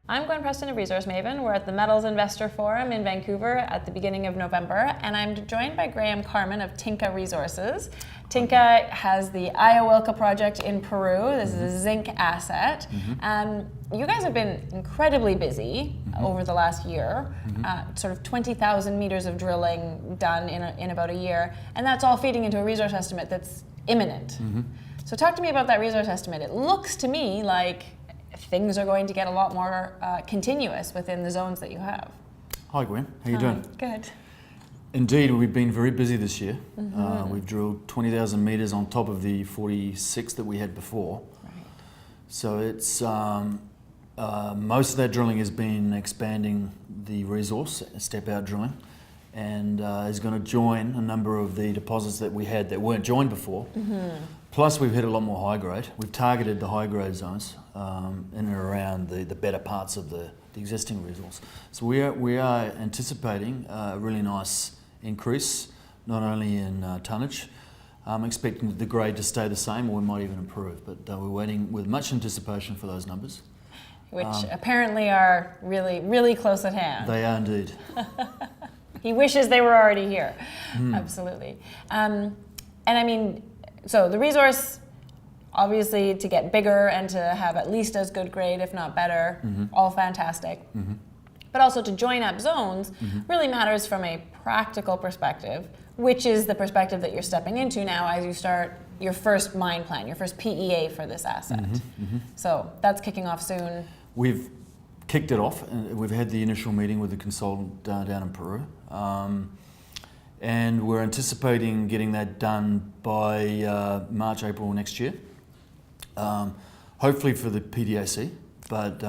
I'm Gwen Preston of Resource Maven. We're at the Metals Investor Forum in Vancouver at the beginning of November, and I'm joined by Carman of Tinka Resources. Tinka has the Ayawilca project in Peru. This is a zinc asset. You guys have been incredibly busy over the last year, sort of 20,000 meters of drilling done in about a year, and that's all feeding into a resource estimate that's imminent. So talk to me about that resource estimate. It looks to me like things are going to get a lot more continuous within the zones that you have. Hi Gwen, how you doing? Good. Indeed, we've been very busy this year. We've drilled 20,000 metres on top of the 46 that we had before. Right. So it's most of that drilling has been expanding the resource, step out drilling, and is going to join a number of the deposits that we had that weren't joined before. Plus we've hit a lot more high grade. We've targeted the high grade zones in and around the better parts of the existing resource. So we are anticipating a really nice increase, not only in tonnage. I'm expecting the grade to stay the same, or we might even improve, but we're waiting with much anticipation for those numbers. Which apparently are really, really close at hand. They are indeed. He wishes they were already here. Absolutely. And I mean, so the resource, obviously, to get bigger and to have at least as good grade, if not better, all fantastic. But also to join up zones really matters from a practical perspective, which is the perspective that you're stepping into now as you start your first mine plan, your first PEA for this asset. So that's kicking off soon. We've kicked it off, and we've had the initial meeting with the consultant down in Peru. And we're anticipating getting that done by March, April next year. Hopefully for the PDAC, but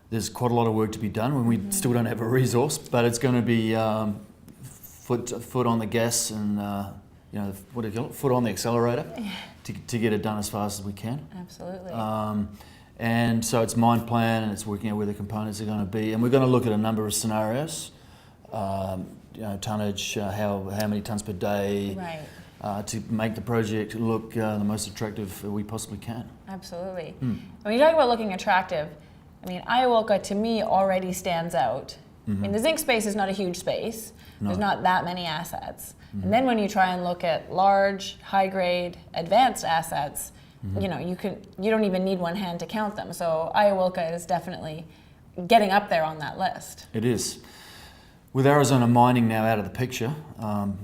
there's quite a lot of work to be done when we still don't have a resource, but it's going to be foot on the gas and you know, what do you call it? Foot on the accelerator to get it done as fast as we can. Absolutely. And so it's mine plan, and it's working out where the components are going to be, and we're going to look at a number of scenarios. You know, tonnage, how many tons per day, to make the project look the most attractive we possibly can. Absolutely. When you talk about looking attractive, I mean, Ayawilca to me already stands out. I mean, the zinc space is not a huge space. No. There's not that many assets. And then when you try and look at large, high-grade, advanced assets, you know, you don't even need one hand to count them. So Ayawilca is definitely getting up there on that list. It is. With Arizona Mining now out of the picture,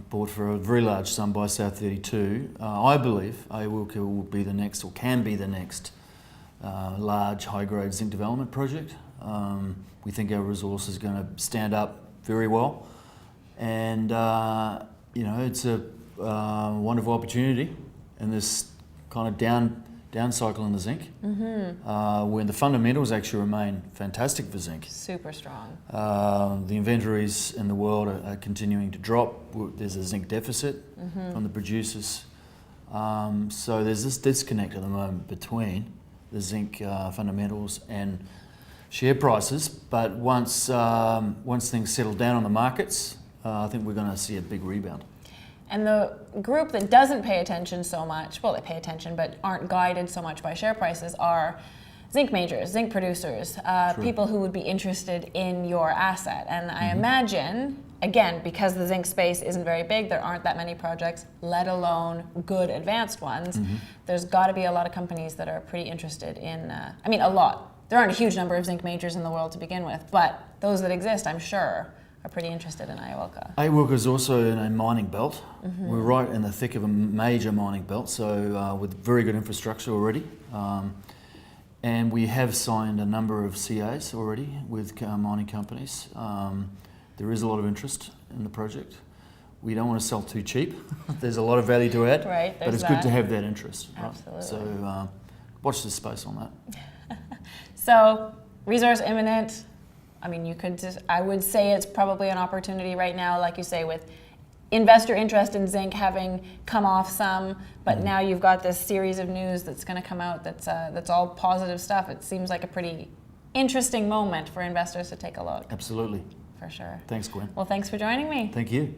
bought for a very large sum by South 32, I believe Ayawilca will be the next, or can be the next, large high-grade zinc development project. We think our resource is going to stand up very well, and you know, it's a wonderful opportunity in this kind of down cycle in the zinc, when the fundamentals actually remain fantastic for zinc. Super strong. The inventories in the world are continuing to drop. There's a zinc deficit from the producers. So there's this disconnect at the moment between the zinc fundamentals and share prices. But once things settle down on the markets, I think we're going to see a big rebound. And the group that doesn't pay attention so much, well, they pay attention but aren't guided so much by share prices, are zinc majors, zinc producers, people who would be interested in your asset. And I imagine, again, because the zinc space isn't very big, there aren't that many projects, let alone good advanced ones, there's got to be a lot of companies that are pretty interested in, I mean, a lot. There aren't a huge number of zinc majors in the world to begin with, but those that exist, I'm sure, are pretty interested in Ayawilca. Ayawilca is also in a mining belt. We're right in the thick of a major mining belt, so with very good infrastructure already. And we have signed a number of CAs already with mining companies. There is a lot of interest in the project. We don't want to sell too cheap. There's a lot of value to add, right, but it's good to have that interest. Absolutely. Right? So watch this space on that. So resource imminent. I mean, I would say it's probably an opportunity right now, like you say, with investor interest in zinc having come off some, but now you've got this series of news that's going to come out that's all positive stuff. It seems like a pretty interesting moment for investors to take a look. Absolutely. For sure. Thanks, Gwen. Well, thanks for joining me. Thank you.